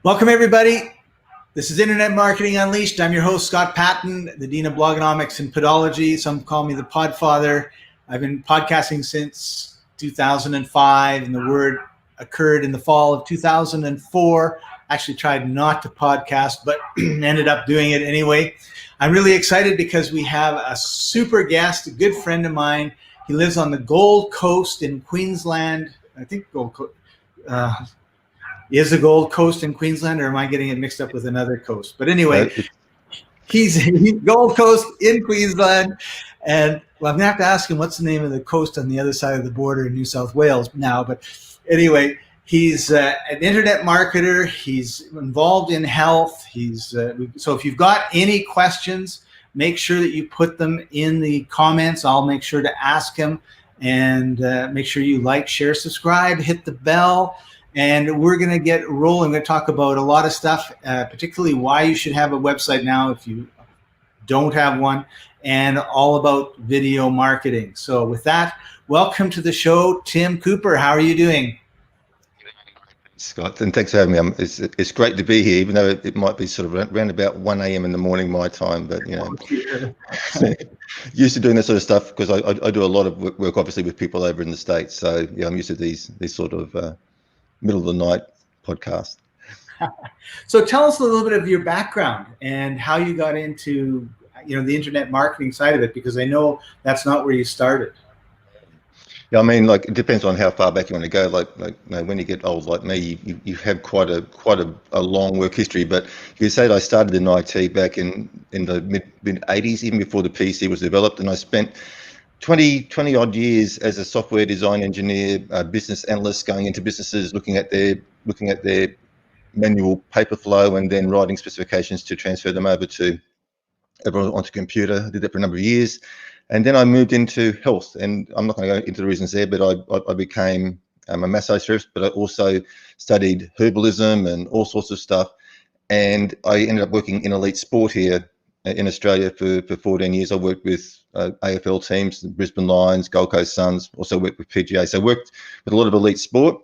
Welcome, everybody. This is Internet Marketing Unleashed. I'm your host, Scott Patton, the Dean of Blogonomics and Podology. Some call me the Podfather. I've been podcasting since 2005, and the word occurred in the fall of 2004. Actually tried not to podcast, but ended up doing it anyway. I'm really excited because we have a super guest, a good friend of mine. He lives on the Gold Coast in Queensland. I think Gold Coast. Is the Gold Coast in Queensland, or am I getting it mixed up with another coast? But anyway, he's Gold Coast in Queensland. And well, I'm going to have to ask him what's the name of the coast on the other side of the border in New South Wales now. But anyway, he's an internet marketer. He's involved in health. So if you've got any questions, make sure that you put them in the comments. I'll make sure to ask him. And make sure you like, share, subscribe, hit the bell. And we're going to get rolling. We're going to talk about a lot of stuff, particularly why you should have a website now if you don't have one, and all about video marketing. So with that, welcome to the show, Tim Cooper. How are you doing? Scott, and thanks for having me. It's great to be here, even though it might be sort of around about 1 a.m. in the morning my time. But, you know, used to doing that sort of stuff because I do a lot of work, obviously, with people over in the States. So, yeah, I'm used to these sort of middle of the night podcast. So tell us a little bit of your background and how you got into, the internet marketing side of it, because I know that's not where you started. Yeah, I mean, like, it depends on how far back you want to go. Like when you get old like me, you have quite a long work history. But you say that I started in IT back in the mid 80s, even before the PC was developed, and I spent 20 odd years as a software design engineer, business analyst, going into businesses, looking at their manual paper flow, and then writing specifications to transfer them over onto computer. I did that for a number of years, and then I moved into health. And I'm not going to go into the reasons there, but I became a massage therapist, but I also studied herbalism and all sorts of stuff. And I ended up working in elite sport here in Australia for 14 years. I worked with AFL teams, the Brisbane Lions, Gold Coast Suns, also worked with PGA. So I worked with a lot of elite sport.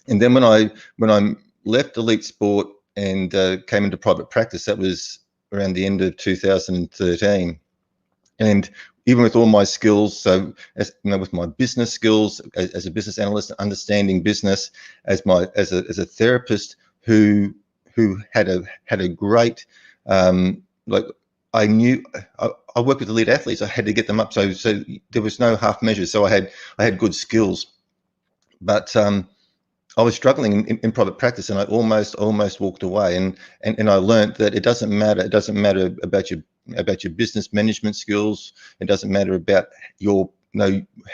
And then when I left elite sport and came into private practice, that was around the end of 2013. And even with all my skills, so as you know, with my business skills as a business analyst, understanding business, as a therapist who had a great I knew I worked with elite athletes. I had to get them up, so there was no half measures. So I had good skills, but I was struggling in private practice, and I almost walked away. And I learned that it doesn't matter. It doesn't matter about your business management skills. It doesn't matter about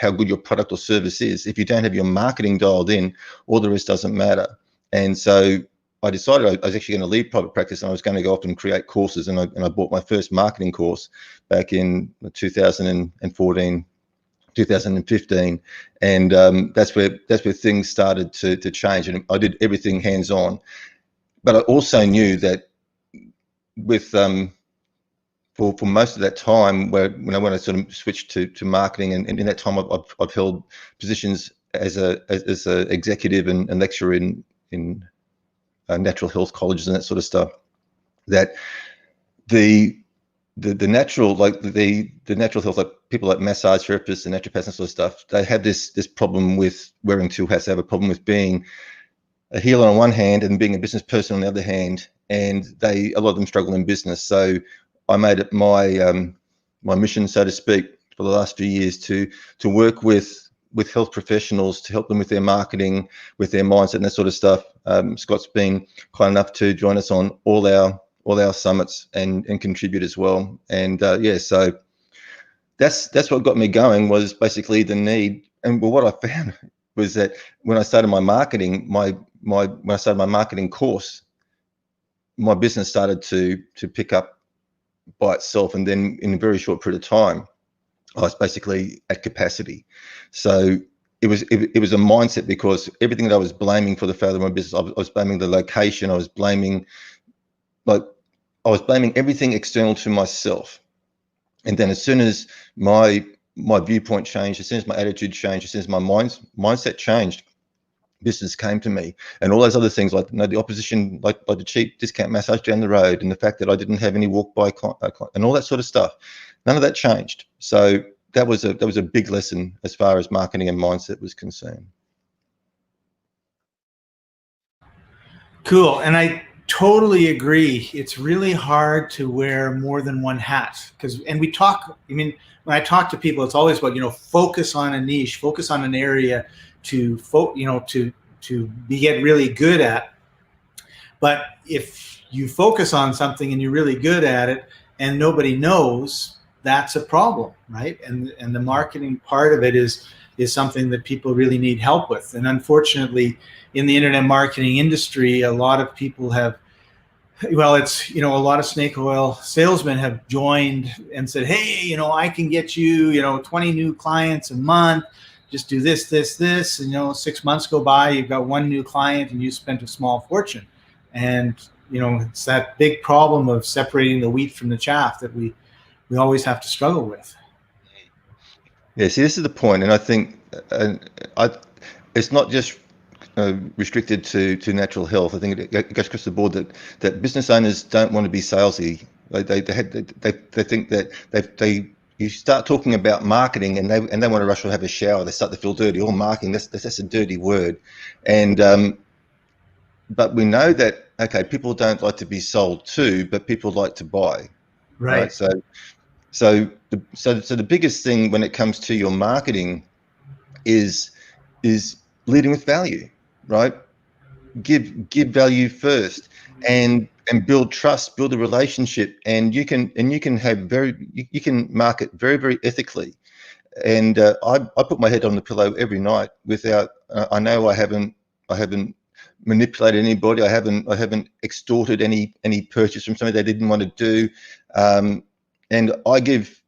how good your product or service is. If you don't have your marketing dialed in, all the rest doesn't matter. And so I decided I was actually going to leave private practice, and I was going to go off and create courses. And I bought my first marketing course back in 2014, 2015, and that's where things started to change. And I did everything hands on, but I also knew that with for most of that time, when I sort of switched to marketing, and in that time I've held positions as a executive and lecturer in natural health colleges and that sort of stuff, that the natural, like the natural health, like people like massage therapists and naturopaths and sort of stuff, they have this problem with wearing two hats. They have a problem with being a healer on one hand and being a business person on the other hand, and a lot of them struggle in business. So I made it my mission, so to speak, for the last few years to work with health professionals to help them with their marketing, with their mindset and that sort of stuff. Scott's been kind enough to join us on all our summits and contribute as well. And so that's what got me going, was basically the need. And what I found was that when I started my marketing, when I started my marketing course, my business started to pick up by itself. And then in a very short period of time, I was basically at capacity. So it was a mindset, because everything that I was blaming for the failure of my business, I was blaming the location. I was blaming everything external to myself. And then as soon as my viewpoint changed, as soon as my attitude changed, as soon as my mindset changed, business came to me, and all those other things like the opposition, like the cheap discount massage down the road, and the fact that I didn't have any walk by and all that sort of stuff. None of that changed. So that was a big lesson as far as marketing and mindset was concerned. Cool. And I totally agree. It's really hard to wear more than one hat when I talk to people, it's always about, focus on a niche, focus on an area to get really good at. But if you focus on something and you're really good at it and nobody knows, that's a problem, right? And the marketing part of it is something that people really need help with. And unfortunately, in the internet marketing industry, a lot of people a lot of snake oil salesmen have joined and said, hey, I can get you, 20 new clients a month. Just do this, and 6 months go by, you've got one new client and you spent a small fortune. And, it's that big problem of separating the wheat from the chaff that we always have to struggle with. Yeah, see, this is the point, and I think it's not just restricted to natural health. I think it goes across the board that business owners don't want to be salesy. They think that you start talking about marketing and they want to rush or have a shower. They start to feel dirty. All marketing, that's a dirty word, and but we know that people don't like to be sold to, but people like to buy. Right. So the biggest thing when it comes to your marketing is leading with value, right? Give value first, and build trust, build a relationship, and you can market very, very ethically. And I put my head on the pillow every night without. I know I haven't manipulated anybody. I haven't extorted any purchase from somebody they didn't want to do. And I give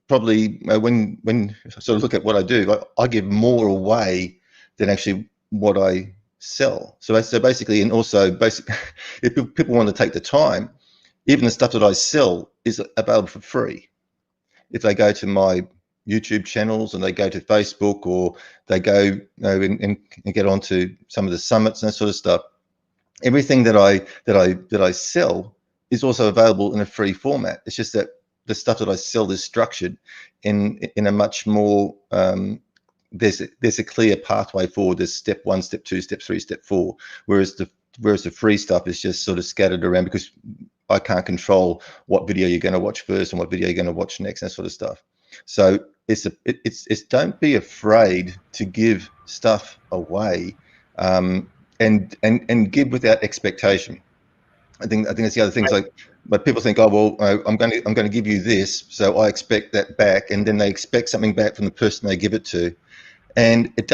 probably when I sort of look at what I do, I give more away than actually what I sell. So basically, and also if people want to take the time, even the stuff that I sell is available for free. If they go to my YouTube channels and they go to Facebook, or they go and get onto some of the summits and that sort of stuff, everything that I sell is also available in a free format. It's just that the stuff that I sell is structured in a much more there's a clear pathway forward. There's step 1, step 2, step 3, step 4. Whereas the free stuff is just sort of scattered around because I can't control what video you're going to watch first and what video you're going to watch next, and that sort of stuff. So it's don't be afraid to give stuff away, and give without expectation. I think that's the other thing. Like, but people think, oh well, I'm going to give you this, so I expect that back, and then they expect something back from the person they give it to, and it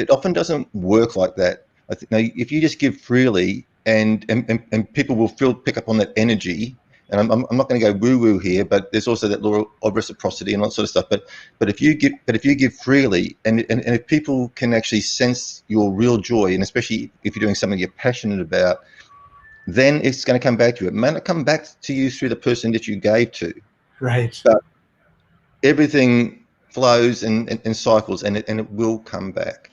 often doesn't work like that. I think if you just give freely, and people will pick up on that energy. And I'm not going to go woo woo here, but there's also that law of reciprocity and all that sort of stuff. But if you give freely, and if people can actually sense your real joy, and especially if you're doing something you're passionate about, then it's going to come back to you. It may not come back to you through the person that you gave to. Right. But everything flows and cycles, and it will come back.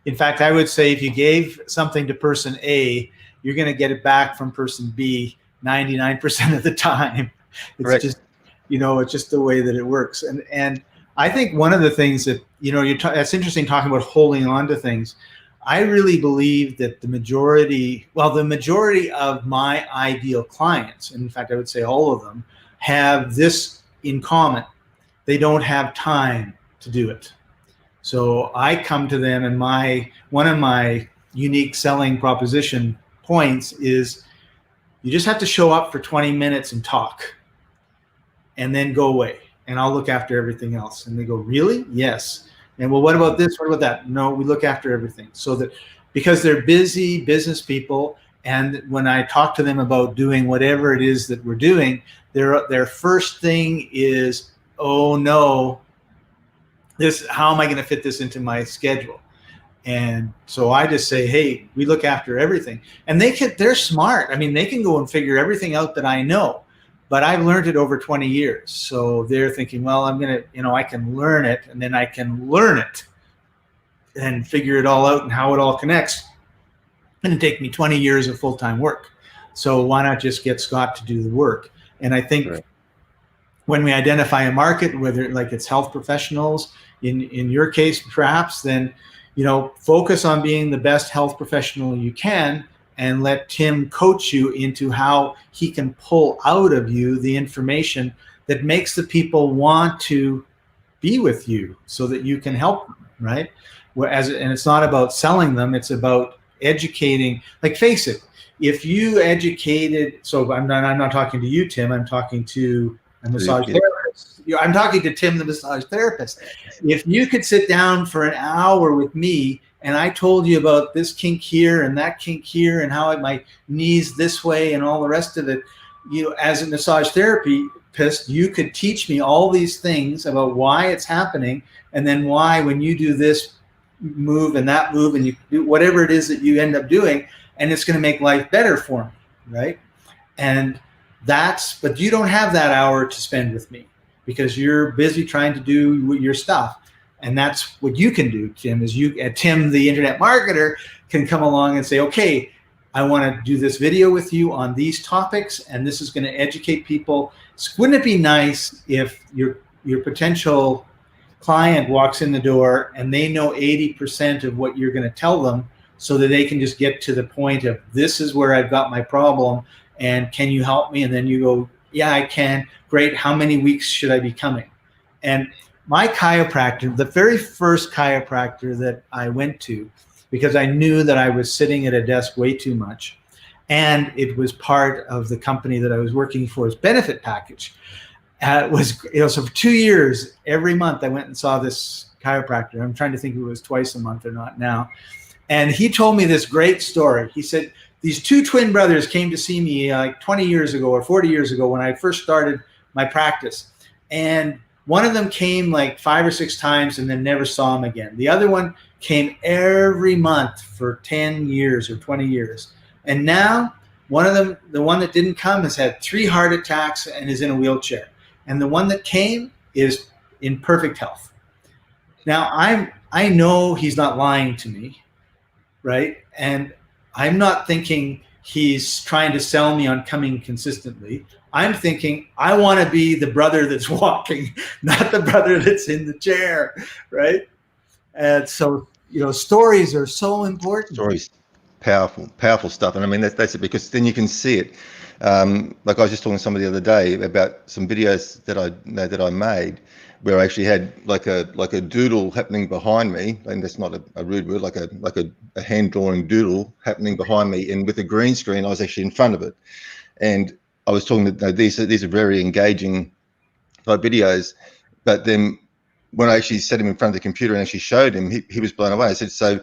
In fact, I would say if you gave something to person A, you're going to get it back from person B 99% of the time. It's Correct. Just, it's just the way that it works. And I think one of the things that, that's interesting talking about holding on to things. I really believe that the majority of my ideal clients, and in fact, I would say all of them, have this in common. They don't have time to do it. So I come to them, and one of my unique selling proposition points is you just have to show up for 20 minutes and talk, and then go away, and I'll look after everything else. And they go, really? Yes. And well, what about this? What about that? No, we look after everything. So that because they're busy business people, and when I talk to them about doing whatever it is that we're doing, their first thing is, oh no, how am I going to fit this into my schedule? And so I just say, hey, we look after everything. And they're smart. I mean, they can go and figure everything out that I know, but I've learned it over 20 years. So they're thinking, well, I'm going to, I can learn it, and then I can learn it. and figure it all out and how it all connects, it'd take me 20 years of full-time work. So why not just get Scott to do the work? And I think when we identify a market, whether like it's health professionals, in your case perhaps, then focus on being the best health professional you can, and let Tim coach you into how he can pull out of you the information that makes the people want to be with you so that you can help them, right? And it's not about selling them, it's about educating. Like, face it, if you educated, so I'm not talking to you, Tim, I'm talking to a massage therapist. I'm talking to Tim, the massage therapist. If you could sit down for an hour with me and I told you about this kink here and that kink here and how my knees this way and all the rest of it, as a massage therapist, you could teach me all these things about why it's happening, and then why when you do this move and that move and you do whatever it is that you end up doing, and it's going to make life better for me, right? And but you don't have that hour to spend with me because you're busy trying to do your stuff. And that's what you can do, Tim, is Tim, the internet marketer, can come along and say, okay, I want to do this video with you on these topics, and this is going to educate people. So wouldn't it be nice if your potential client walks in the door and they know 80% of what you're going to tell them, so that they can just get to the point of, this is where I've got my problem, and can you help me? And then you go, yeah, I can. Great. How many weeks should I be coming? And my chiropractor, the very first chiropractor that I went to, because I knew that I was sitting at a desk way too much, and it was part of the company that I was working for's benefit package, so for 2 years, every month I went and saw this chiropractor. I'm trying to think if it was twice a month or not now. And he told me this great story. He said, these two twin brothers came to see me like 20 years ago or 40 years ago when I first started my practice. And one of them came like 5 or 6 times and then never saw him again. The other one came every month for 10 years or 20 years. And now one of them, the one that didn't come, has had 3 heart attacks and is in a wheelchair. And the one that came is in perfect health. Now I know he's not lying to me, right? And I'm not thinking he's trying to sell me on coming consistently. I'm thinking I want to be the brother that's walking, not the brother that's in the chair, right? And so, stories are so important. Stories, powerful stuff. And I mean, that's it, because then you can see it. Like I was just talking to somebody the other day about some videos that I made, where I actually had like a doodle happening behind me, and that's not a rude word, like a hand drawing doodle happening behind me, and with a green screen I was actually in front of it. And I was talking that these are very engaging type videos, but then when I actually set him in front of the computer and actually showed him, he was blown away. I said, so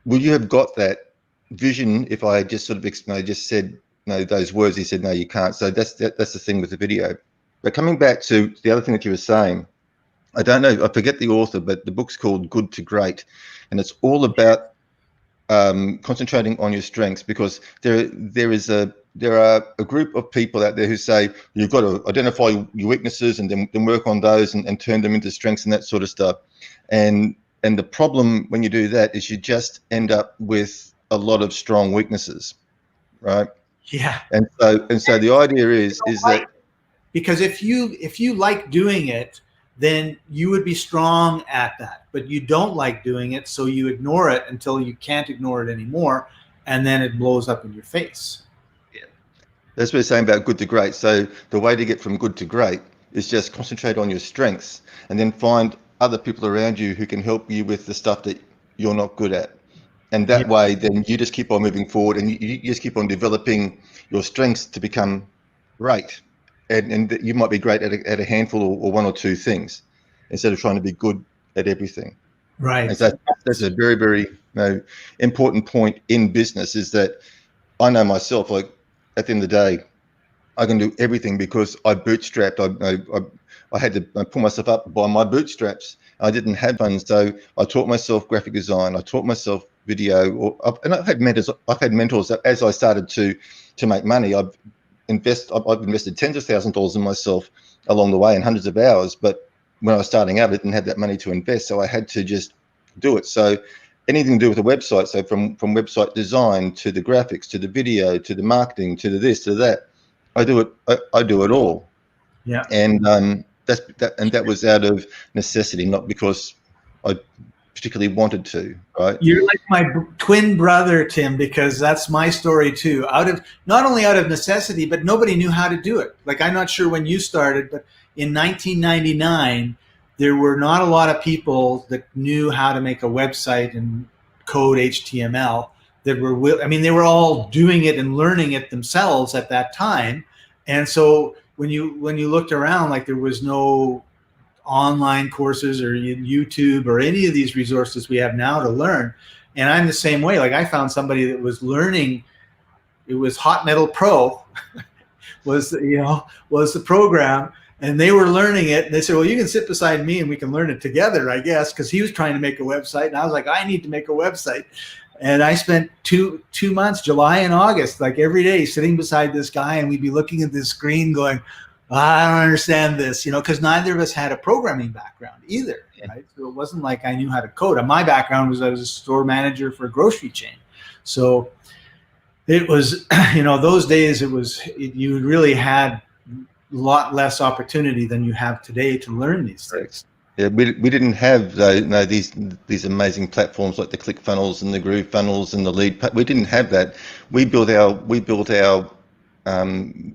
would you have got that vision if I had just sort of just said those words? He said, no, you can't. So that's the thing with the video. But coming back to the other thing that you were saying, I don't know, I forget the author, but the book's called Good to Great, and it's all about concentrating on your strengths, because there are a group of people out there who say you've got to identify your weaknesses and then work on those and turn them into strengths and that sort of stuff. And the problem when you do that is you just end up with a lot of strong weaknesses, right? Yeah. And so the idea is that, because if you like doing it, then you would be strong at that. But you don't like doing it, so you ignore it until you can't ignore it anymore, and then it blows up in your face. Yeah. That's what we're saying about good to great. So the way to get from good to great is just concentrate on your strengths, and then find other people around you who can help you with the stuff that you're not good at. And that way, then you just keep on moving forward, and you just keep on developing your strengths to become great. And you might be great at a handful or 1 or 2 things, instead of trying to be good at everything. Right. And so that's a very, very important point in business, is that I know myself, like at the end of the day, I can do everything because I bootstrapped. I had to pull myself up by my bootstraps. I didn't have funds, so I taught myself graphic design. I taught myself video, and I've had mentors. As I started to make money. I've invested tens of thousands of dollars in myself along the way, and hundreds of hours. But when I was starting out, I didn't have that money to invest, so I had to just do it. So anything to do with a website, so from website design to the graphics to the video to the marketing to the this to that, I do it. I do it all. Yeah. And that was out of necessity, not because I particularly wanted to, right? You're like my twin brother, Tim, because that's my story too. Not only out of necessity, but nobody knew how to do it. Like, I'm not sure when you started, but in 1999, there were not a lot of people that knew how to make a website and code HTML that were, I mean, they were all doing it and learning it themselves at that time. And so when you looked around, like, there was no online courses or YouTube or any of these resources we have now to learn. And I'm the same way. Like, I found somebody that was learning. It was Hot Metal Pro was the program, and they were learning it. And they said, well, you can sit beside me and we can learn it together, I guess, because he was trying to make a website. And I was like, I need to make a website. And I spent two months, July and August, like every day sitting beside this guy, and we'd be looking at this screen going, I don't understand this, because neither of us had a programming background either, right? So it wasn't like I knew how to code. My background was I was a store manager for a grocery chain. So it was, those days you really had a lot less opportunity than you have today to learn these things. Yeah, we didn't have these amazing platforms like the ClickFunnels and the GrooveFunnels and the Lead. We didn't have that. We built our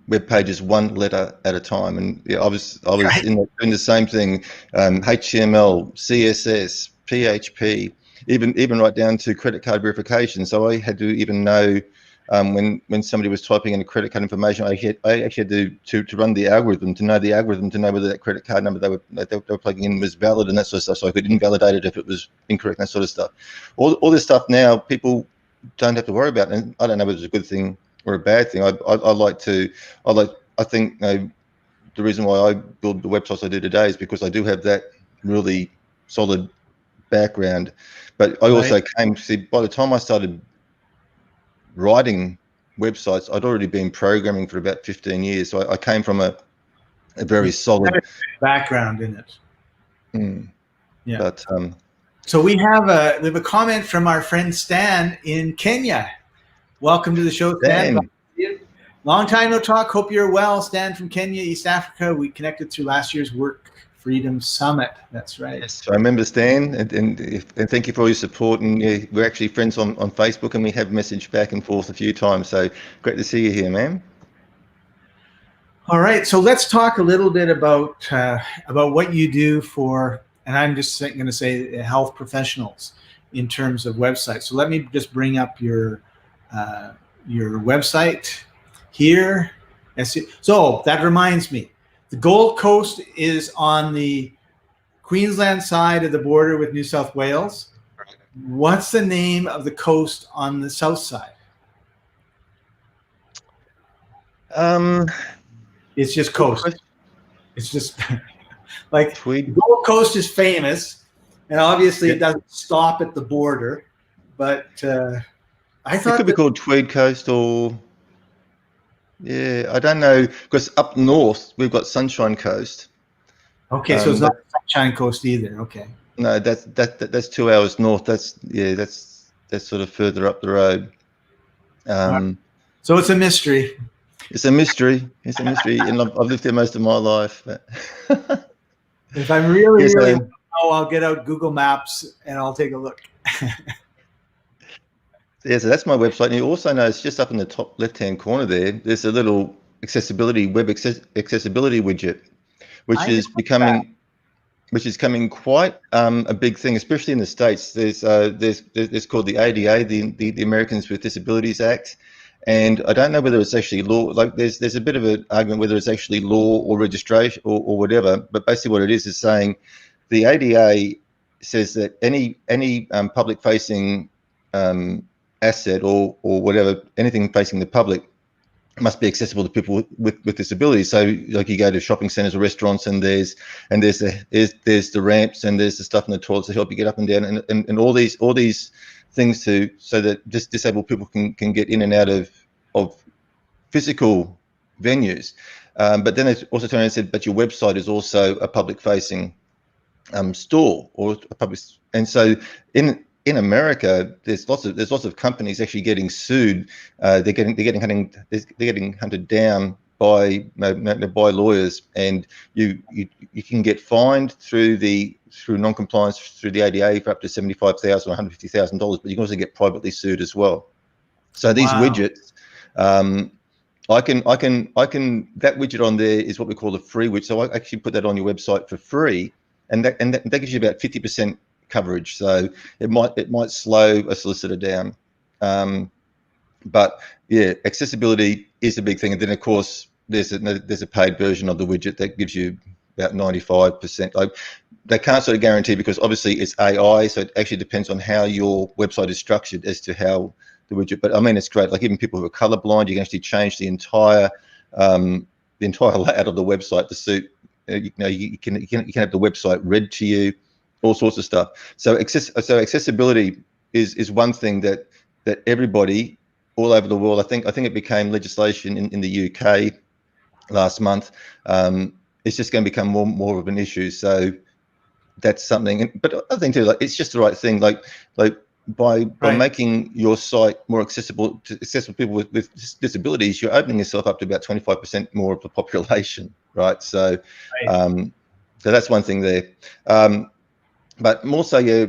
web pages one letter at a time, and I was Right. doing the same thing. HTML, CSS, PHP, even right down to credit card verification. So I had to even know when somebody was typing in a credit card information, I actually had to run the algorithm, to know whether that credit card number they were plugging in was valid and that sort of stuff. So I could invalidate it if it was incorrect, that sort of stuff. All this stuff now people don't have to worry about, and I don't know whether it's a good thing or a bad thing. I think the reason why I build the websites I do today is because I do have that really solid background. But I also by the time I started writing websites, I'd already been programming for about 15 years. So I came from a very solid background in it. Yeah. But so we have a comment from our friend Stan in Kenya. Welcome to the show, Stan. Long time no talk. Hope you're well. Stan from Kenya, East Africa. We connected through last year's Work Freedom Summit. That's right. Yes, I remember, Stan, and thank you for all your support. And we're actually friends on Facebook, and we have messaged back and forth a few times. So great to see you here, man. All right, so let's talk a little bit about what you do for, and I'm just going to say health professionals in terms of websites. So let me just bring up your website here. So that reminds me, the Gold Coast is on the Queensland side of the border with New South Wales. What's the name of the coast on the south side? It's just coast. It's just like Tweed. Gold Coast is famous, and obviously it doesn't stop at the border. But I thought it could be called Tweed Coast, or I don't know, because up north we've got Sunshine Coast. Okay, so it's not Sunshine Coast either. Okay. No, that's 2 hours north. That's sort of further up the road. So it's a mystery. It's a mystery. And I've lived there most of my life. If I'm really know, I'll get out Google Maps and I'll take a look. Yeah, so that's my website. And you also notice just up in the top left-hand corner there's a little web accessibility widget, which is becoming quite a big thing, especially in the States. There's called the ADA, the Americans with Disabilities Act. And I don't know whether it's actually law. Like there's a bit of an argument whether it's actually law or registration or whatever. But basically, what it is saying the ADA says that any public-facing asset or whatever, anything facing the public, must be accessible to people with disabilities. So, like you go to shopping centres or restaurants, and there's the ramps and there's the stuff in the toilets to help you get up and down, and all these things so that just disabled people can get in and out of physical venues. But then they also turned around and said, but your website is also a public facing store or a public. And so in America, there's lots of companies actually getting sued. They're getting hunted down by lawyers, and you can get fined through non-compliance through the ADA for up to $75,000 or $150,000, but you can also get privately sued as well. So these widgets, I can that widget on there is what we call a free widget. So I actually put that on your website for free, and that gives you about 50% coverage. So it might slow a solicitor down. But yeah, accessibility is a big thing. And then of course there's a paid version of the widget that gives you about 95%. Like, they can't sort of guarantee, because obviously it's AI, so it actually depends on how your website is structured as to how the widget. But I mean, it's great. Like, even people who are colorblind, you can actually change the entire layout of the website to suit. You can have the website read to you, all sorts of stuff. So accessibility is one thing that everybody all over the world. I think it became legislation in the UK last month. It's just going to become more of an issue. So that's something. But other thing too, like, it's just the right thing. Like by making your site more accessible to people with disabilities, you're opening yourself up to about 25% more of the population, right? So, so that's one thing there. But more so, yeah,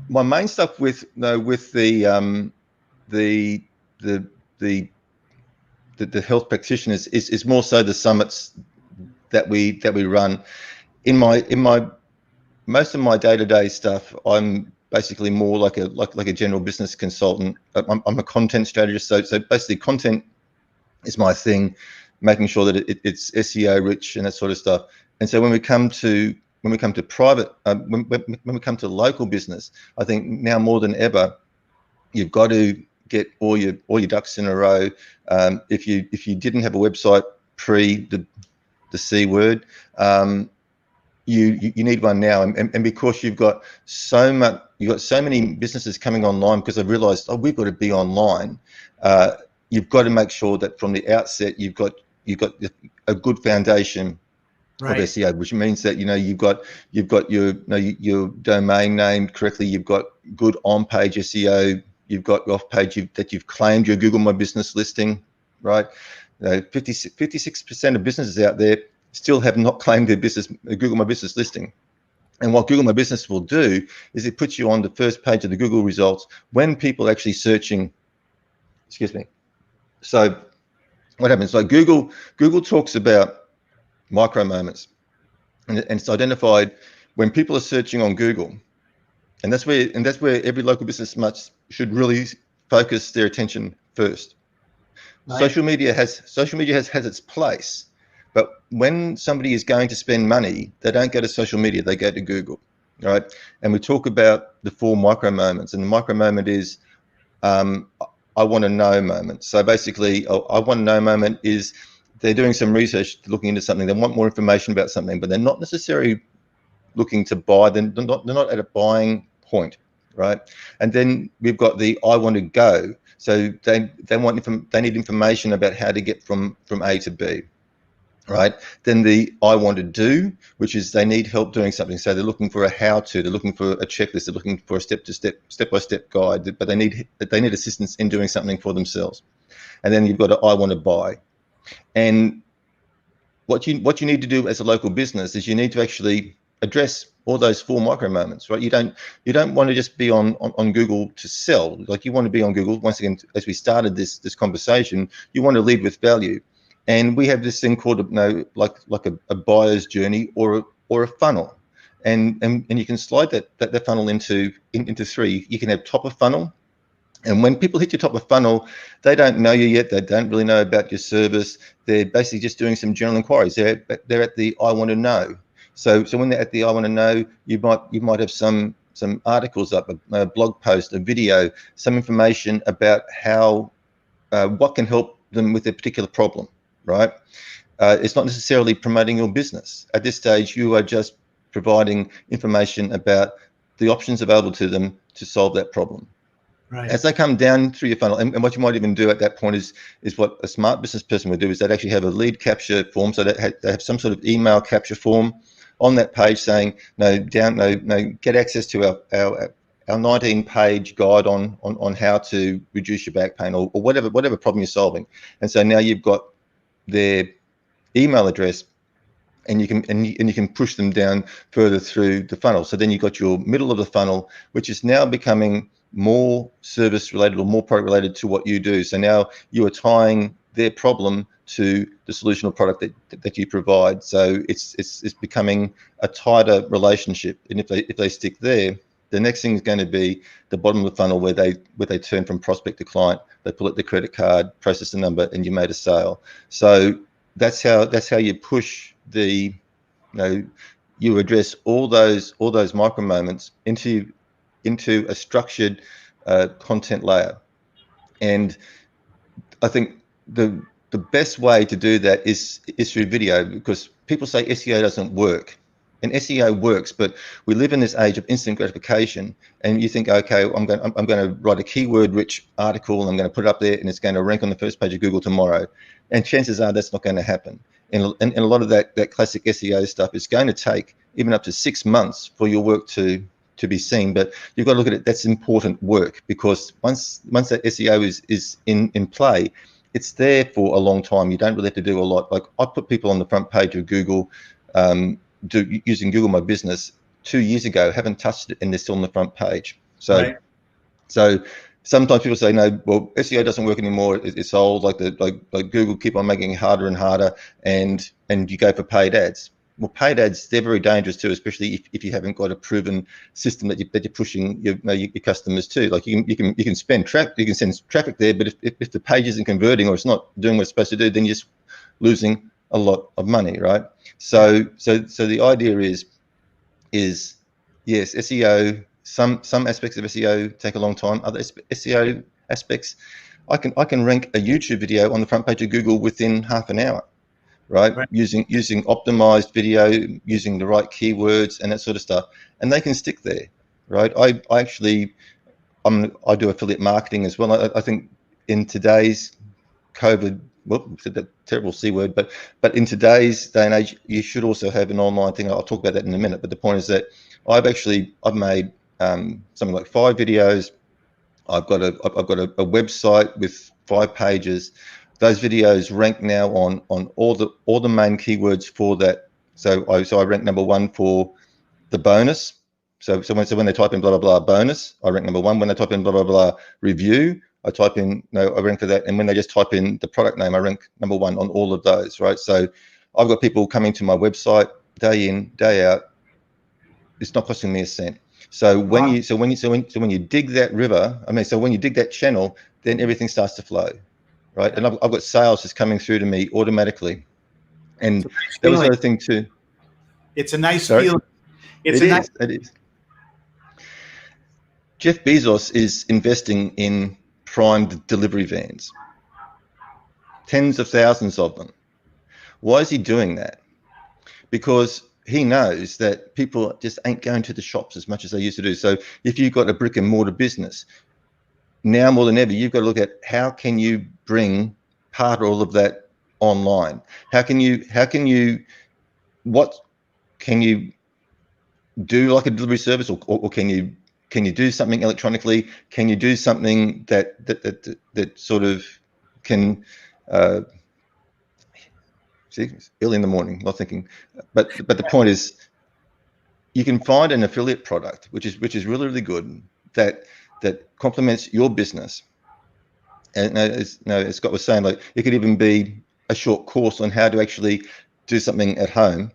my main stuff with the health practitioners is more so the summits that we run. In my most of my day-to-day stuff, I'm basically more like a general business consultant. I'm a content strategist, so basically content is my thing, making sure that it's SEO rich and that sort of stuff. And so when we come to private, when we come to local business, I think now more than ever, you've got to get all your ducks in a row. If you didn't have a website pre the C word, you need one now, and because you've got so many businesses coming online, because I've realized, we've got to be online. You've got to make sure that from the outset you've got a good foundation of SEO, which means that you've got your domain name correctly, you've got good on-page SEO, you've got off-page that you've claimed your Google My Business listing, right? 56% of businesses out there still have not claimed their Google My Business listing. And what Google My Business will do is it puts you on the first page of the Google results when people are actually searching. Excuse me. So what happens? So Google talks about micro moments, and it's identified when people are searching on Google, and that's where every local business should really focus their attention first. Right. Social media has its place, but when somebody is going to spend money, they don't go to social media, they go to Google, right? And we talk about the 4 micro moments, and the micro moment is I want to know moment. So basically, I want to know moment is they're doing some research, looking into something, they want more information about something, but they're not necessarily looking to buy. They're not at a buying point, right? And then we've got the I want to go. So they need information about how to get from A to B, right? Then the I want to do, which is they need help doing something. So they're looking for a how-to, they're looking for a checklist, they're looking for a step-by-step guide, but they need assistance in doing something for themselves. And then you've got a I want to buy. And what you need to do as a local business is you need to actually address all those 4 micro moments, right? You don't want to just be on Google to sell. Like, you want to be on Google. Once again, as we started this conversation, you want to lead with value. And we have this thing called like a buyer's journey or a funnel, and you can slide that funnel into 3. You can have top of funnel. And when people hit your top of funnel, they don't know you yet. They don't really know about your service. They're basically just doing some general inquiries. They're at the I want to know. So when they're at the I want to know, you might have some articles up, a blog post, a video, some information about how what can help them with their particular problem, right? It's not necessarily promoting your business. At this stage, you are just providing information about the options available to them to solve that problem. Right. As they come down through your funnel, and what you might even do at that point is what a smart business person would do is they'd actually have a lead capture form. So they have some sort of email capture form on that page saying, get access to our 19-page guide on how to reduce your back pain or whatever problem you're solving. And so now you've got their email address, and you can push them down further through the funnel. So then you've got your middle of the funnel, which is now becoming more service related or more product related to what you do. So now you are tying their problem to the solution or product that you provide. So it's becoming a tighter relationship. And if they stick there, the next thing is going to be the bottom of the funnel where they turn from prospect to client. They pull out the credit card, process the number, and you made a sale. So that's how you push the, you address all those micro moments into a structured content layer. And I think the best way to do that is through video, because people say SEO doesn't work. And SEO works, but we live in this age of instant gratification, and you think, okay, I'm going to write a keyword-rich article, and I'm going to put it up there, and it's going to rank on the first page of Google tomorrow. And chances are that's not going to happen. And a lot of that classic SEO stuff is going to take even up to 6 months for your work to be seen. But you've got to look at it. That's important work, because once that SEO is in play, it's there for a long time. You don't really have to do a lot. Like, I put people on the front page of Google. Using Google My Business 2 years ago, haven't touched it, and they're still on the front page. So, right. So sometimes people say, no, well, SEO doesn't work anymore. It's old. Like Google keep on making it harder and harder, and you go for paid ads. Well, paid ads, they're very dangerous too, especially if you haven't got a proven system that you're pushing your customers to. Like, you can spend traffic, you can send traffic there, but if the page isn't converting or it's not doing what it's supposed to do, then you're just losing a lot of money, right? So the idea is yes, SEO. Some aspects of SEO take a long time. Other SEO aspects, I can rank a YouTube video on the front page of Google within half an hour, right? Using optimized video, using the right keywords and that sort of stuff, and they can stick there, right? I do affiliate marketing as well. I think in today's COVID, well, said that terrible C word, but in today's day and age, you should also have an online thing. I'll talk about that in a minute. But the point is that I've made something like 5 videos. I've got a website with 5 pages. Those videos rank now on all the main keywords for that. So I rank number 1 for the bonus. So when they type in blah blah blah bonus, I rank number 1. When they type in blah blah blah review, I rank for that. And when they just type in the product name, I rank number 1 on all of those, right? So I've got people coming to my website day in, day out. It's not costing me a cent. So when you dig that river, when you dig that channel, then everything starts to flow, right? And I've got sales just coming through to me automatically. And that was another thing too. It's a nice feeling. It is. Jeff Bezos is investing in prime delivery vans, tens of thousands of them. Why is he doing that? Because he knows that people just ain't going to the shops as much as they used to do. So if you've got a brick and mortar business, now more than ever, you've got to look at how can you bring part of all of that online? What can you do, like a delivery service, or can you do something electronically? Can you do something that sort of can see, it's early in the morning, not thinking, but the point is, you can find an affiliate product which is really, really good that complements your business. And as Scott was saying, like, it could even be a short course on how to actually do something at home.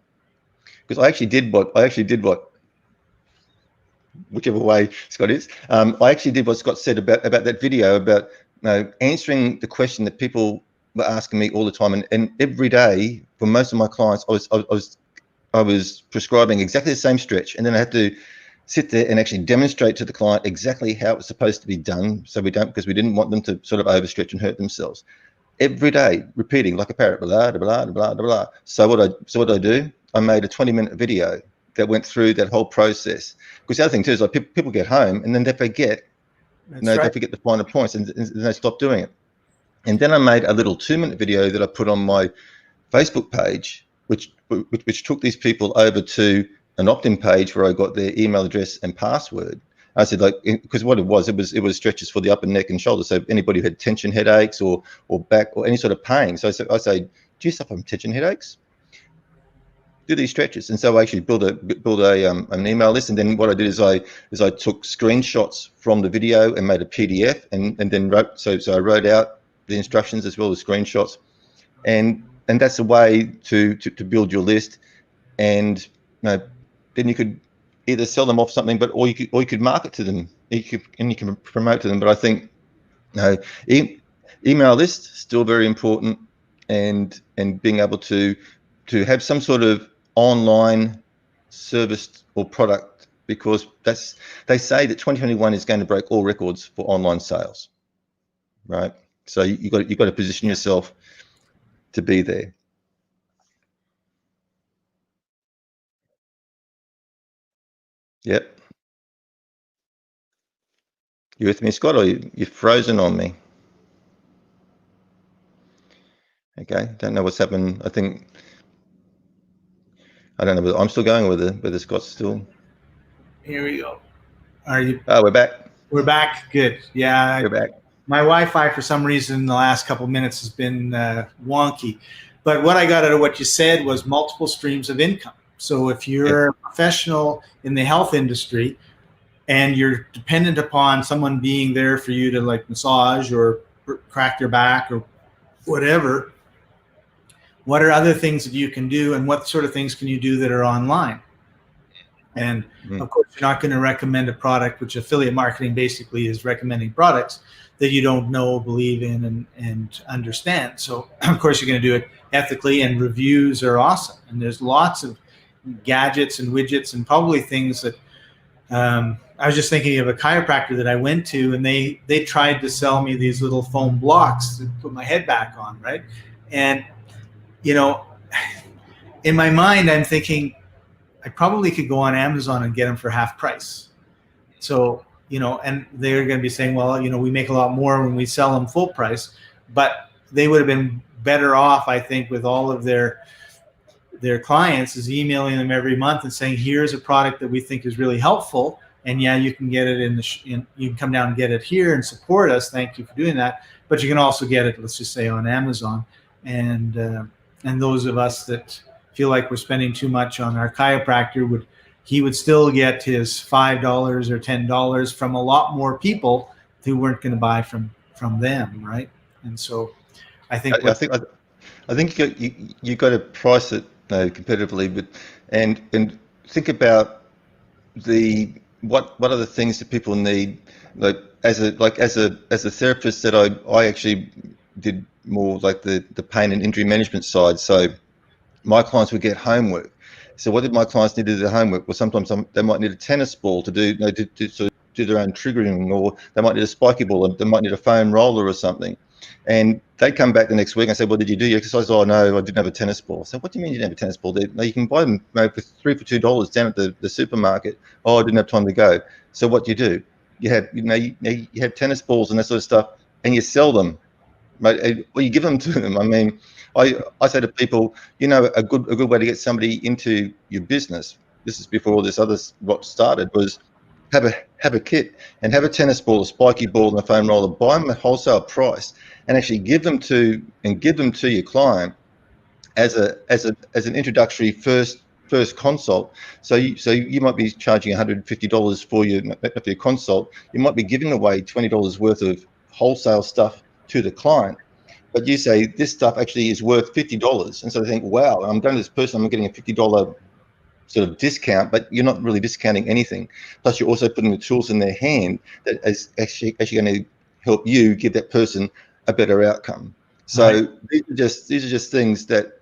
Because I actually did what whichever way Scott is. I actually did what Scott said about that video about answering the question that people were asking me all the time, and every day for most of my clients, I was prescribing exactly the same stretch, and then I had to sit there and actually demonstrate to the client exactly how it was supposed to be done, because we didn't want them to sort of overstretch and hurt themselves. Every day, repeating like a parrot, blah blah blah blah blah. So what I do? I made a 20-minute video that went through that whole process. Because the other thing too is, like, people get home and then they forget. They forget the finer points, and they stop doing it. And then I made a little 2-minute video that I put on my Facebook page, which which took these people over to an opt-in page where I got their email address and password. I said, like, because what it was stretches for the upper neck and shoulders. So if anybody who had tension headaches or back or any sort of pain. So I say, do you suffer from tension headaches? Do these stretches. And so I actually build an email list. And then what I did is I took screenshots from the video and made a PDF and then wrote. So I wrote out the instructions as well as screenshots. And that's a way to build your list. And then you could either sell them off something, or you could market to them. You can promote to them. But I think email list still very important, and being able to have some sort of online service or product, because they say that 2021 is going to break all records for online sales, right? So you got to position yourself to be there. Yep. You with me, Scott, or you're frozen on me? Okay, don't know what's happened. I don't know whether I'm still going, or whether Scott's still. Here we go. Are you? Oh, we're back. We're back. Good. Yeah. We're back. My Wi-Fi, for some reason, in the last couple of minutes has been wonky. But what I got out of what you said was multiple streams of income. So if you're a professional in the health industry and you're dependent upon someone being there for you to like massage or crack your back or whatever, what are other things that you can do, and what sort of things can you do that are online? And of course, you're not going to recommend a product, which affiliate marketing basically is recommending products that you don't know, believe in, and understand. So of course, you're going to do it ethically, and reviews are awesome. And there's lots of gadgets and widgets and probably things that I was just thinking of a chiropractor that I went to, and they tried to sell me these little foam blocks to put my head back on, right? And, you know, in my mind, I'm thinking I probably could go on Amazon and get them for half price. So, you know, and they're going to be saying, well, you know, we make a lot more when we sell them full price, but they would have been better off, I think, with all of their clients is emailing them every month and saying, here's a product that we think is really helpful. And yeah, you can get it you can come down and get it here and support us. Thank you for doing that. But you can also get it, let's just say, on Amazon. And those of us that feel like we're spending too much on our chiropractor would still get his $5 or $10 from a lot more people who weren't going to buy from them, right? And so I think you got to price it competitively, but and think about what are the things that people need. Like as a therapist, that I actually did more like the pain and injury management side. So my clients would get homework. So what did my clients need to do their homework? Well, sometimes they might need a tennis ball to do their own triggering, or they might need a spiky ball, or they might need a foam roller or something. And they come back the next week and say, well, did you do your exercise? Oh, no, I didn't have a tennis ball. So what do you mean you didn't have a tennis ball? You can buy them maybe for $3 for $2 down at the supermarket. Oh, I didn't have time to go. So what do? You have tennis balls and that sort of stuff, and you sell them. Right? Well, you give them to them. I mean, I say to people, you know, a good way to get somebody into your business, this is before all this other what started, was have a kit and have a tennis ball, a spiky ball, and a foam roller. Buy them at wholesale price and actually give them to your client as an introductory first consult. So you might be charging $150 for your consult. You might be giving away $20 worth of wholesale stuff to the client. But you say this stuff actually is worth $50, and so they think, wow, I'm going to this person, I'm getting a $50 sort of discount, but you're not really discounting anything. Plus, you're also putting the tools in their hand that is actually going to help you give that person a better outcome. So right. These are just things that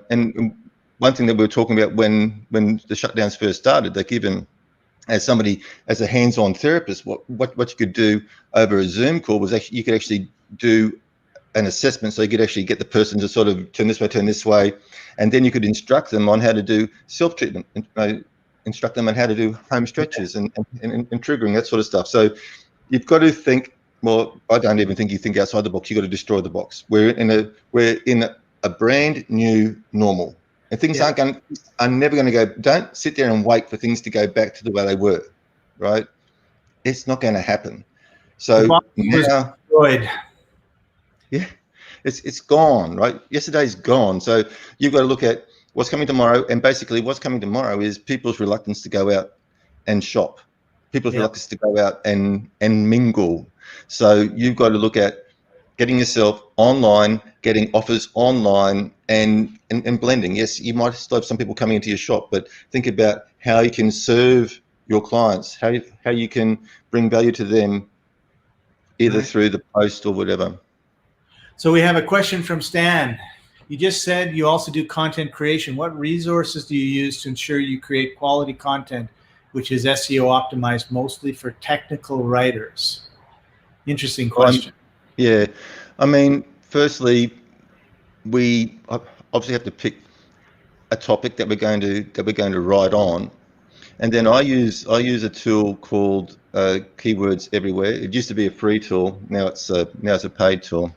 and one thing that we were talking about when the shutdowns first started, that given as a hands-on therapist, what you could do over a Zoom call was actually you could actually do an assessment, so you could actually get the person to sort of turn this way, and then you could instruct them on how to do self-treatment, instruct them on how to do home stretches and triggering, that sort of stuff. So you've got to think. Well, I don't even think you think outside the box. You've got to destroy the box. We're in a brand new normal. And things are never going to go. Don't sit there and wait for things to go back to the way they were, right? It's not going to happen. So now, destroyed. yeah, it's gone, right? Yesterday's gone. So you've got to look at what's coming tomorrow, and basically what's coming tomorrow is people's reluctance to go out and shop, people's reluctance to go out and mingle. So you've got to look at getting yourself online, getting offers online, and blending. Yes, you might still have some people coming into your shop, but think about how you can serve your clients, how you can bring value to them, either through the post or whatever. So we have a question from Stan. You just said you also do content creation. What resources do you use to ensure you create quality content, which is SEO optimized mostly for technical writers? Interesting question. Yeah, I mean, firstly, we obviously have to pick a topic that we're going to write on, and then I use a tool called Keywords Everywhere. It used to be a free tool. Now it's a paid tool.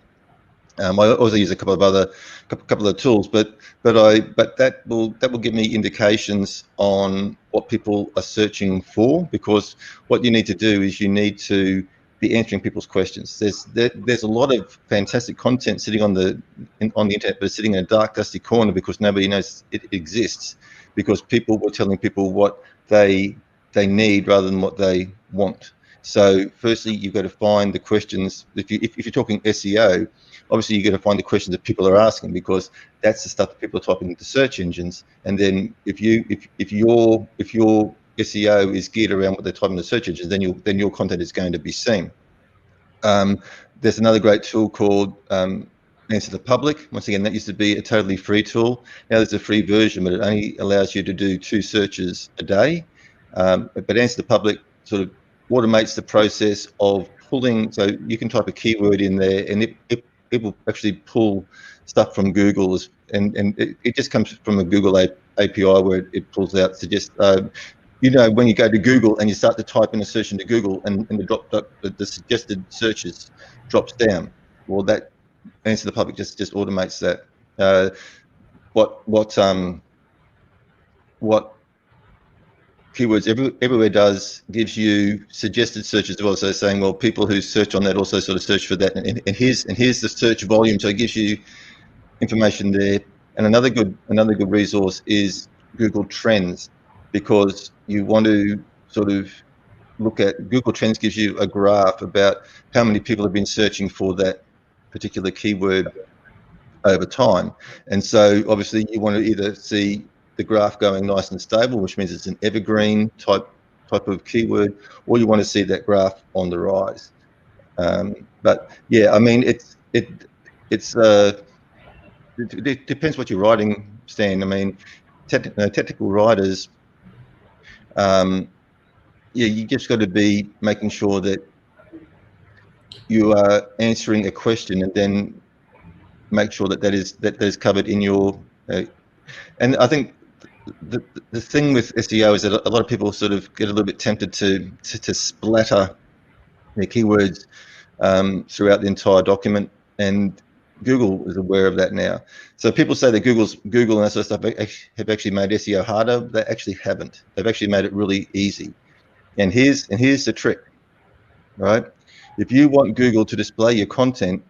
I also use a couple of tools, but that will give me indications on what people are searching for, because what you need to do is you need to be answering people's questions. There's a lot of fantastic content sitting on the internet, but it's sitting in a dark, dusty corner because nobody knows it exists, because people were telling people what they need rather than what they want. So firstly, you've got to find the questions. If you're talking SEO, obviously you've got to find the questions that people are asking, because that's the stuff that people are typing into search engines. And then if your SEO is geared around what they're typing into search engines, then your content is going to be seen. There's another great tool called Answer the Public. Once again, that used to be a totally free tool. Now there's a free version, but it only allows you to do 2 searches a day. But Answer the Public sort of automates the process of pulling. So you can type a keyword in there, and it will actually pull stuff from Google, and it just comes from a Google API where it pulls out when you go to Google and you start to type in a search into Google, and the suggested searches drops down. Well, that Answer the Public just automates that. What Keywords Everywhere does gives you suggested searches as well. So saying, well, people who search on that also sort of search for that, and here's the search volume. So it gives you information there. And another good resource is Google Trends, because you want to sort of look at Google Trends. Gives you a graph about how many people have been searching for that particular keyword over time. And so obviously you want to either see the graph going nice and stable, which means it's an evergreen type of keyword, or you want to see that graph on the rise. But yeah, I mean, it depends what you're writing, Stan. I mean, technical writers, you just got to be making sure that you are answering a question, and then make sure that is covered in your. And I think the thing with SEO is that a lot of people sort of get a little bit tempted to splatter their keywords throughout the entire document, and Google is aware of that now. So people say that Google and that sort of stuff have actually made SEO harder. They actually haven't. They've actually made it really easy. And here's the trick, right? If you want Google to display your content,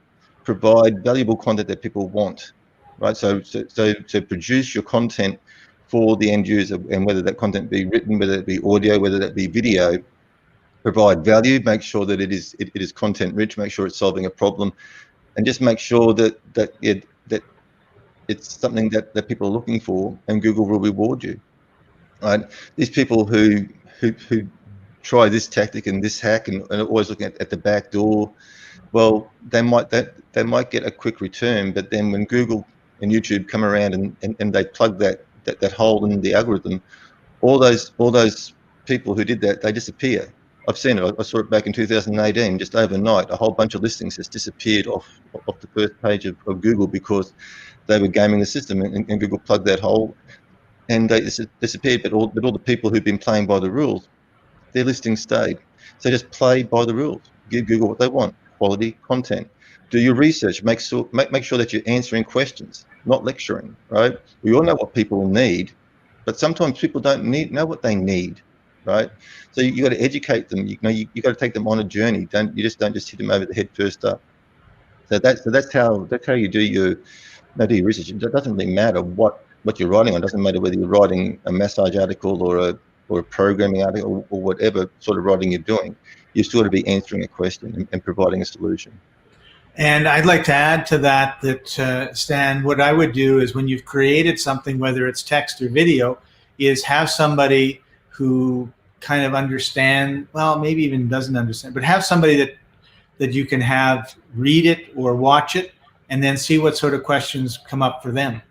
provide valuable content that people want, right? So produce your content for the end user, and whether that content be written, whether it be audio, whether that be video, provide value, make sure that it is content rich, make sure it's solving a problem, and just make sure that it's something that people are looking for, and Google will reward you. Right? These people who try this tactic and this hack and are always looking at the back door, well, they might get a quick return, but then when Google and YouTube come around and they plug that hole in the algorithm, all those people who did that, they disappear. I've seen it. I saw it back in 2018. Just overnight, a whole bunch of listings just disappeared off the first page of Google, because they were gaming the system, and Google plugged that hole, and they disappeared. But all the people who've been playing by the rules, their listings stayed. So just play by the rules. Give Google what they want: quality content. Do your research. Make sure that you're answering questions, not lecturing. Right? We all know what people need, but sometimes people don't know what they need. Right? So you got to educate them. You got to take them on a journey. Don't just hit them over the head first up. So that's how you do your research. It doesn't really matter what you're writing on. It doesn't matter whether you're writing a massage article or a programming article or whatever sort of writing you're doing. You're still to be answering a question and providing a solution. And I'd like to add to that, Stan, what I would do is when you've created something, whether it's text or video, is have somebody who kind of understand, well, maybe even doesn't understand, but have somebody that you can have read it or watch it and then see what sort of questions come up for them,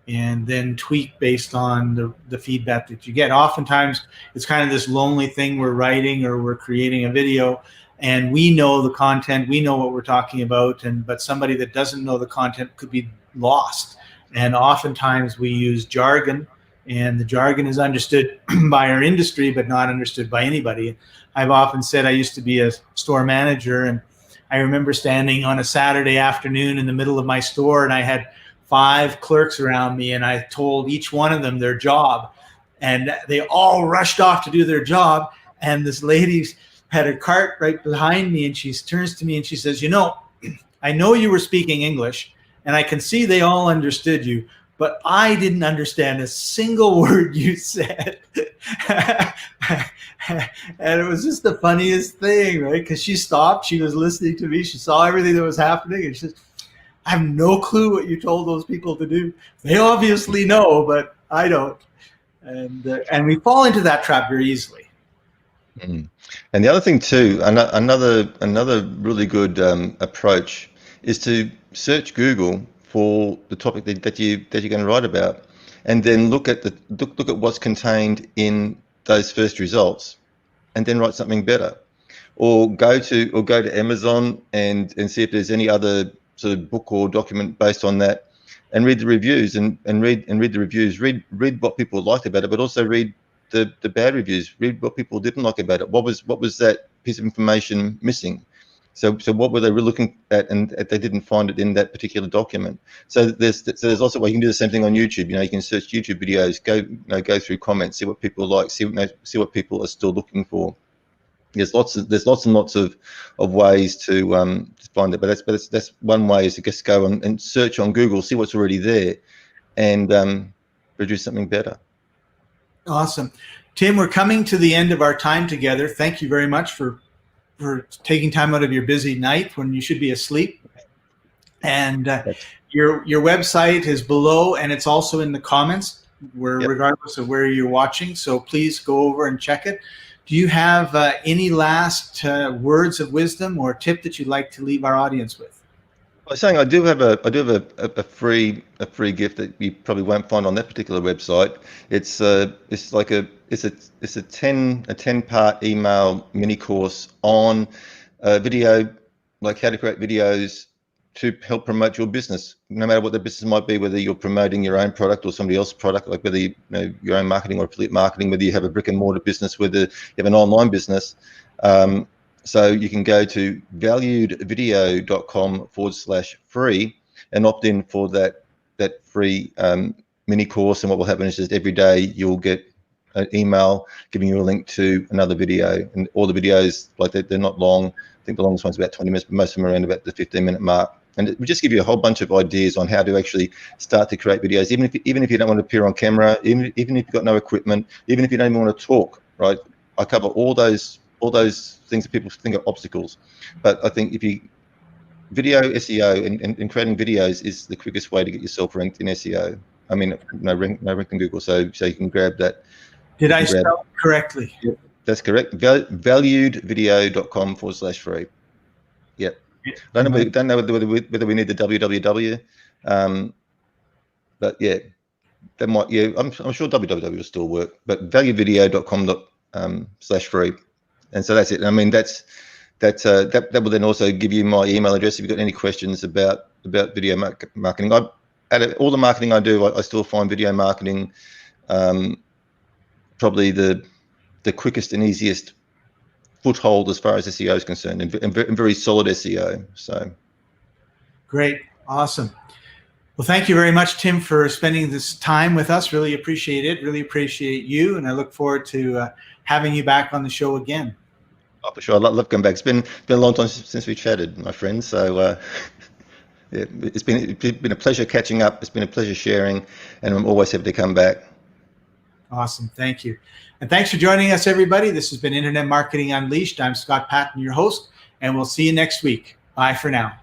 and then tweak based on the feedback that you get. Oftentimes, it's kind of this lonely thing. We're writing or we're creating a video, and we know the content, we know what we're talking about, but somebody that doesn't know the content could be lost. And oftentimes we use jargon, and the jargon is understood by our industry, but not understood by anybody. I've often said I used to be a store manager, and I remember standing on a Saturday afternoon in the middle of my store, and I had 5 clerks around me, and I told each one of them their job, and they all rushed off to do their job. And this lady had her cart right behind me, and she turns to me and she says, I know you were speaking English, and I can see they all understood you, but I didn't understand a single word you said. And it was just the funniest thing, right? Because she stopped, she was listening to me, she saw everything that was happening, and she says, I have no clue what you told those people to do. They obviously know, but I don't. And we fall into that trap very easily. Mm. And the other thing too, another really good approach is to search Google for the topic that you're going to write about, and then look at what's contained in those first results, and then write something better, or go to Amazon and see if there's any other sort of book or document based on that, and read the reviews and read the reviews. Read what people liked about it, but also read the bad reviews. Read what people didn't like about it. What was that piece of information missing? So what were they really looking at, and they didn't find it in that particular document? So there's also a way you can do the same thing on YouTube. You can search YouTube videos, go through comments, see what people like, see what people are still looking for. There's lots and lots of ways to find it, but that's one way, is to just go and search on Google, see what's already there, and produce something better. Awesome. Tim, we're coming to the end of our time together. Thank you very much for taking time out of your busy night when you should be asleep. And your website is below, and it's also in the comments, regardless of where you're watching. So please go over and check it. Do you have any last words of wisdom or tip that you'd like to leave our audience with? I was saying I do have a free gift that you probably won't find on that particular website. It's a 10-part email mini course on video, like how to create videos to help promote your business, no matter what the business might be, whether you're promoting your own product or somebody else's product, like whether your own marketing or affiliate marketing, whether you have a brick and mortar business, whether you have an online business. So you can go to valuedvideo.com/free and opt in for that free mini course. And what will happen is just every day you'll get an email giving you a link to another video, and all the videos, like they're not long. I think the longest one's about 20 minutes, but most of them are around about the 15-minute mark. And it will just give you a whole bunch of ideas on how to actually start to create videos, even if you don't want to appear on camera, even if you've got no equipment, even if you don't even want to talk, right? I cover all those things that people think are obstacles. But I think video SEO and creating videos is the quickest way to get yourself ranked in SEO. I mean, no rank in Google, so you can grab that. Did I spell it correctly? Yep, that's correct. Valuedvideo.com/free. Yep. Don't know whether we need the www, but yeah, that might. Yeah, I'm sure www will still work, but valuedvideo.com/free, and so that's it. I mean, that will then also give you my email address if you've got any questions about video marketing. Out of all the marketing I do, I still find video marketing probably the quickest and easiest foothold as far as SEO is concerned, and very solid SEO. So Great. Awesome. Well, thank you very much, Tim, for spending this time with us. Really appreciate it. Really appreciate you. And I look forward to having you back on the show again. Oh, for sure. I love coming back. It's been a long time since we chatted, my friend. So yeah, it's been a pleasure catching up. It's been a pleasure sharing, and I'm always happy to come back. Awesome. Thank you. And thanks for joining us, everybody. This has been Internet Marketing Unleashed. I'm Scott Patton, your host, and we'll see you next week. Bye for now.